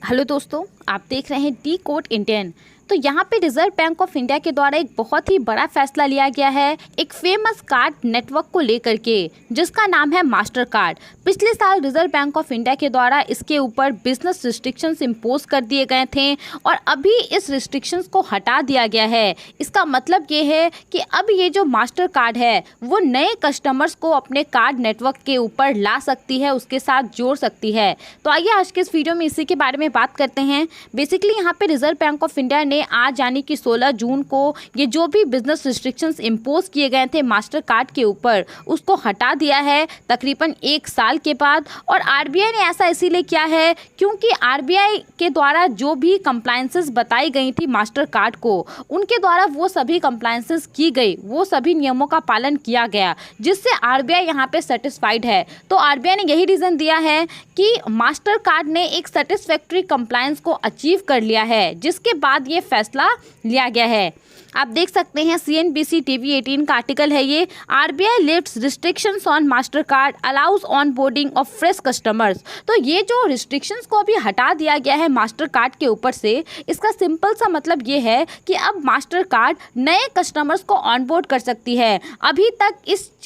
Hello दोस्तों, आप देख रहे हैं डी कोड इंडियन। तो यहाँ पे रिजर्व बैंक ऑफ इंडिया के द्वारा एक बहुत ही बड़ा फैसला लिया गया है एक फेमस कार्ड नेटवर्क को लेकर के, जिसका नाम है मास्टर कार्ड। पिछले साल रिजर्व बैंक ऑफ इंडिया के द्वारा इसके ऊपर बिजनेस रिस्ट्रिक्शंस इम्पोज कर दिए गए थे और अभी इस रिस्ट्रिक्शंस को हटा दिया गया है। इसका मतलब ये है कि अब ये जो मास्टर कार्ड है वो नए कस्टमर्स को अपने कार्ड नेटवर्क के ऊपर ला सकती है, उसके साथ जोड़ सकती है। तो आइए आज के इस वीडियो में इसी के बारे में बात करते हैं। बेसिकली यहाँ पे रिजर्व बैंक ऑफ इंडिया ने आज यानी कि 16 जून को ये जो भी बिजनेस रिस्ट्रिक्शंस इम्पोज किए गए थे मास्टर कार्ड के ऊपर, उसको हटा दिया है तकरीबन 1 साल के बाद। और आरबीआई ने ऐसा इसीलिए किया है क्योंकि आरबीआई के द्वारा जो भी कंप्लायंसेस बताई गई थी मास्टर कार्ड को, उनके द्वारा वो सभी कंप्लायंसेस की गई, वो सभी नियमों का पालन किया गया, जिससे आरबीआई यहाँ पे सेटिस्फाइड है। तो आरबीआई ने यही रीज़न दिया है कि मास्टर कार्ड ने एक सेटिस्फैक्ट्री कंप्लायंस को अचीव कर लिया है, जिसके बाद ये फैसला लिया गया है। आप देख सकते हैं CNBC TV 18 का आर्टिकल है ये। RBI lifts restrictions on master card allows on boarding of fresh customers. तो ये जो रिस्ट्रिक्शंस को अभी हटा दिया गया है मास्टर कार्ड के ऊपर से, इसका सिंपल सा मतलब ये है कि अब मास्टर कार्ड नए कस्टमर्स को ऑनबोर्ड कर सकती है। अभी तक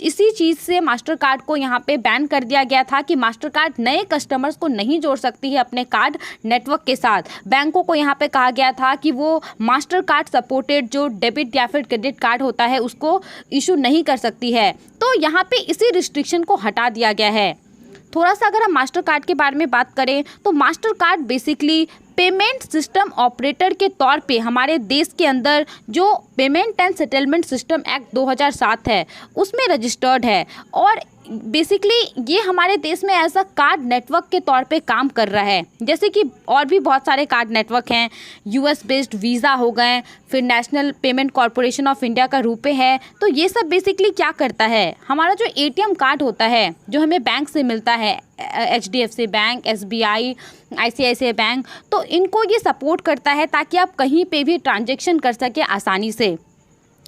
इसी चीज़ से मास्टर कार्ड को यहाँ पे बैन कर दिया गया था कि मास्टर कार्ड नए कस्टमर्स को नहीं जोड़ सकती है अपने कार्ड नेटवर्क के साथ। बैंकों को यहाँ पे कहा गया था कि वो मास्टर कार्ड सपोर्टेड जो डेबिट या फिर क्रेडिट कार्ड होता है उसको इशू नहीं कर सकती है। तो यहाँ पे इसी रिस्ट्रिक्शन को हटा दिया गया है। थोड़ा सा अगर हम मास्टर कार्ड के बारे में बात करें तो master card basically payment system operator के तौर पे हमारे देश के अंदर जो payment and settlement system act 2007 है उसमें रजिस्टर्ड है और बेसिकली ये हमारे देश में एज अ कार्ड नेटवर्क के तौर पे काम कर रहा है। जैसे कि और भी बहुत सारे कार्ड नेटवर्क हैं, US बेस्ड वीज़ा हो गए, फिर national payment corporation of India का रुपे है। तो ये सब बेसिकली क्या करता है, हमारा जो ATM कार्ड होता है जो हमें बैंक से मिलता है, HDFC bank, SBI, ICICI bank, तो इनको ये सपोर्ट करता है ताकि आप कहीं पे भी ट्रांजैक्शन कर सके आसानी से।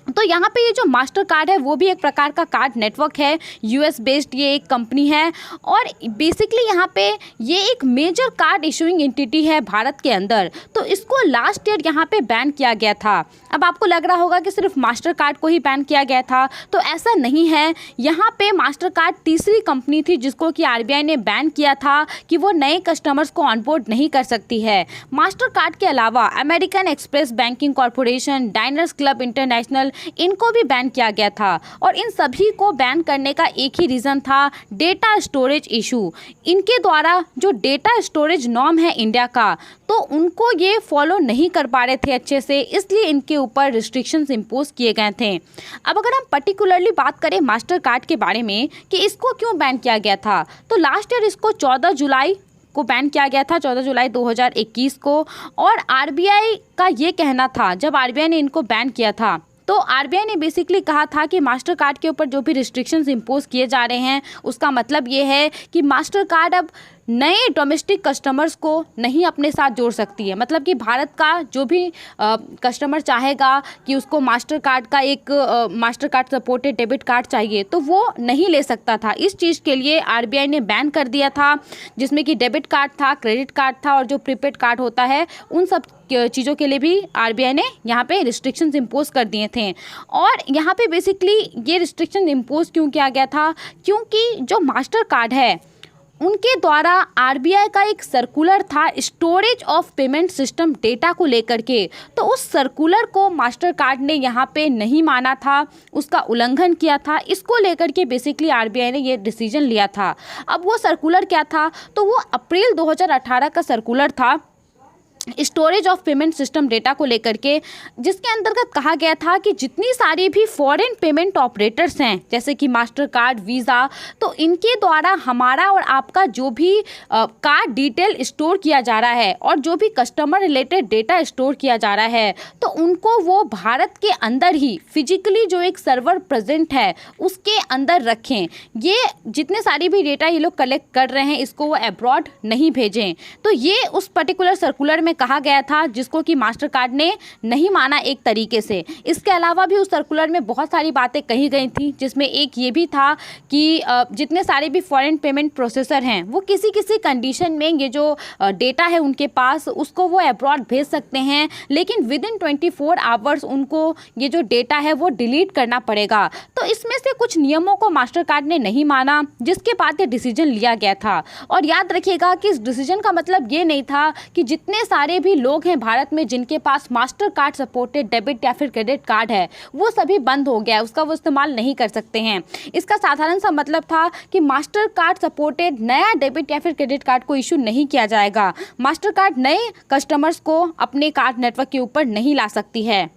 तो यहाँ पे ये जो मास्टर कार्ड है वो भी एक प्रकार का कार्ड नेटवर्क है, US बेस्ड ये एक कंपनी है और बेसिकली यहाँ पे ये एक मेजर कार्ड इशूइंग एंटिटी है भारत के अंदर। तो इसको लास्ट ईयर यहाँ पे बैन किया गया था। अब आपको लग रहा होगा कि सिर्फ मास्टर कार्ड को ही बैन किया गया था, तो ऐसा नहीं है। यहाँ पे मास्टर कार्ड तीसरी कंपनी थी जिसको कि आरबीआई ने बैन किया था कि वो नए कस्टमर्स को ऑनबोर्ड नहीं कर सकती है। मास्टर कार्ड के अलावा American Express banking corporation, Diners Club International, इनको भी बैन किया गया था और इन सभी को बैन करने का एक ही रीज़न था, डेटा स्टोरेज इशू। इनके द्वारा जो डेटा स्टोरेज नॉर्म है इंडिया का, तो उनको ये फॉलो नहीं कर पा रहे थे अच्छे से, इसलिए इनके ऊपर रिस्ट्रिक्शंस इम्पोज किए गए थे। अब अगर हम पर्टिकुलरली बात करें मास्टर कार्ड के बारे में कि इसको क्यों बैन किया गया था, तो लास्ट ईयर इसको 14 जुलाई को बैन किया गया था, 14 जुलाई 2021 को। और आरबीआई का ये कहना था, जब आरबीआई ने इनको बैन किया था तो आरबीआई ने बेसिकली कहा था कि मास्टर कार्ड के ऊपर जो भी रिस्ट्रिक्शंस इम्पोज किए जा रहे हैं उसका मतलब ये है कि मास्टर कार्ड अब नए डोमेस्टिक कस्टमर्स को नहीं अपने साथ जोड़ सकती है। मतलब कि भारत का जो भी कस्टमर चाहेगा कि उसको मास्टर कार्ड का एक master card supported debit card चाहिए तो वो नहीं ले सकता था। इस चीज़ के लिए आरबीआई ने बैन कर दिया था, जिसमें कि डेबिट कार्ड था, क्रेडिट कार्ड था और जो प्रीपेड कार्ड होता है, उन सब चीज़ों के लिए भी आरबीआई ने यहाँ पे रिस्ट्रिक्शंस इम्पोज कर दिए थे। और यहाँ पे बेसिकली ये रिस्ट्रिक्शन इम्पोज क्यों किया गया था, क्योंकि जो मास्टर कार्ड है उनके द्वारा आरबीआई का एक सर्कुलर था storage of payment system data को लेकर के, तो उस सर्कुलर को मास्टर कार्ड ने यहाँ पे नहीं माना था, उसका उल्लंघन किया था। इसको लेकर के बेसिकली आरबीआई ने ये डिसीजन लिया था। अब वो सर्कुलर क्या था, तो वो अप्रैल 2018 का सर्कुलर था storage of payment system data को लेकर के, जिसके अंतर्गत कहा गया था कि जितनी सारी भी फॉरेन पेमेंट ऑपरेटर्स हैं जैसे कि मास्टर कार्ड, वीज़ा, तो इनके द्वारा हमारा और आपका जो भी कार्ड डिटेल स्टोर किया जा रहा है और जो भी कस्टमर रिलेटेड डेटा स्टोर किया जा रहा है, तो उनको वो भारत के अंदर ही फिजिकली जो एक सर्वर प्रेजेंट है उसके अंदर रखें। ये जितने सारी भी डेटा ये लोग कलेक्ट कर रहे हैं इसको वो अब्रॉड नहीं भेजें। तो ये उस पर्टिकुलर सर्कुलर में में कहा गया था, जिसको कि मास्टर कार्ड ने नहीं माना एक तरीके से। इसके अलावा भी उस सर्कुलर में बहुत सारी बातें कही गई थी, जिसमें एक ये भी था कि जितने सारे भी फॉरेन पेमेंट प्रोसेसर हैं वो किसी किसी कंडीशन में ये जो डेटा है उनके पास उसको वो अब्रॉड भेज सकते हैं, लेकिन विद इन 24 आवर्स उनको ये जो डेटा है वो डिलीट करना पड़ेगा। तो इसमें से कुछ नियमों को मास्टर कार्ड ने नहीं माना, जिसके बाद ये डिसीजन लिया गया था। और याद रखिएगा कि इस डिसीजन का मतलब ये नहीं था कि जितने सारे भी लोग हैं भारत में जिनके पास मास्टर कार्ड सपोर्टेड डेबिट या फिर क्रेडिट कार्ड है वो सभी बंद हो गया, उसका वो इस्तेमाल नहीं कर सकते हैं। इसका साधारण सा मतलब था कि मास्टर कार्ड सपोर्टेड नया डेबिट या फिर क्रेडिट कार्ड को इशू नहीं किया जाएगा। मास्टर कार्ड नए कस्टमर्स को अपने कार्ड नेटवर्क के ऊपर नहीं ला सकती है।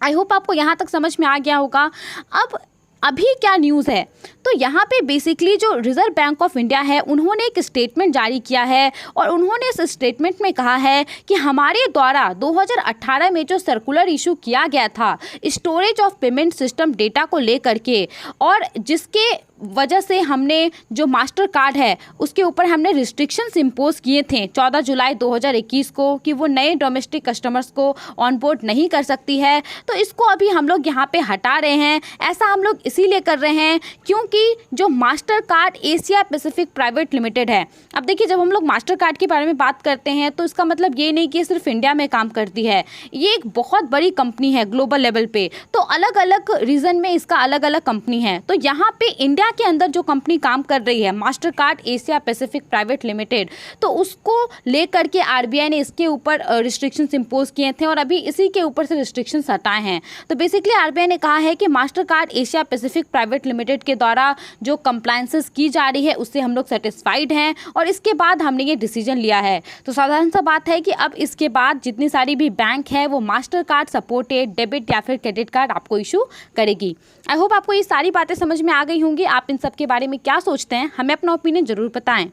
आई होप आपको यहाँ तक समझ में आ गया होगा। अब अभी क्या न्यूज़ है, तो यहाँ पे बेसिकली जो रिजर्व बैंक ऑफ इंडिया है उन्होंने एक स्टेटमेंट जारी किया है और उन्होंने इस स्टेटमेंट में कहा है कि हमारे द्वारा 2018 में जो सर्कुलर इशू किया गया था storage of payment system data को लेकर के, और जिसके वजह से हमने जो मास्टर कार्ड है उसके ऊपर हमने रिस्ट्रिक्शंस इम्पोज किए थे 14 जुलाई 2021 को कि वो नए डोमेस्टिक कस्टमर्स को ऑनबोर्ड नहीं कर सकती है, तो इसको अभी हम लोग यहाँ पे हटा रहे हैं। ऐसा हम लोग इसीलिए कर रहे हैं क्योंकि जो master card Asia Pacific private limited है, अब देखिए जब हम लोग मास्टर कार्ड के बारे में बात करते हैं तो इसका मतलब ये नहीं कि सिर्फ इंडिया में काम करती है, ये एक बहुत बड़ी कंपनी है ग्लोबल लेवल पे, तो अलग अलग रीजन में इसका अलग अलग कंपनी है। तो यहाँ पे इंडिया के अंदर जो कंपनी काम कर रही है master card Asia Pacific private limited, तो उसको लेकर के आरबीआई ने इसके ऊपर रिस्ट्रिक्शंस इंपोज किए थे और अभी इसी के ऊपर से रिस्ट्रिक्शंस हटाए हैं। तो बेसिकली आरबीआई ने कहा है कि master card Asia Pacific private limited के द्वारा जो कंप्लायंसेस की जा रही है उससे हम लोग सेटिस्फाइड हैं और इसके बाद हमने ये डिसीजन लिया है। तो साधारण सा बात है कि अब इसके बाद जितनी सारी भी बैंक है वो मास्टर कार्ड सपोर्टेड डेबिट या फिर क्रेडिट कार्ड आपको इशू करेगी। आई होप आपको ये सारी बातें समझ में आ गई होंगी। आप इन सब के बारे में क्या सोचते हैं, हमें अपना ओपिनियन जरूर बताएं।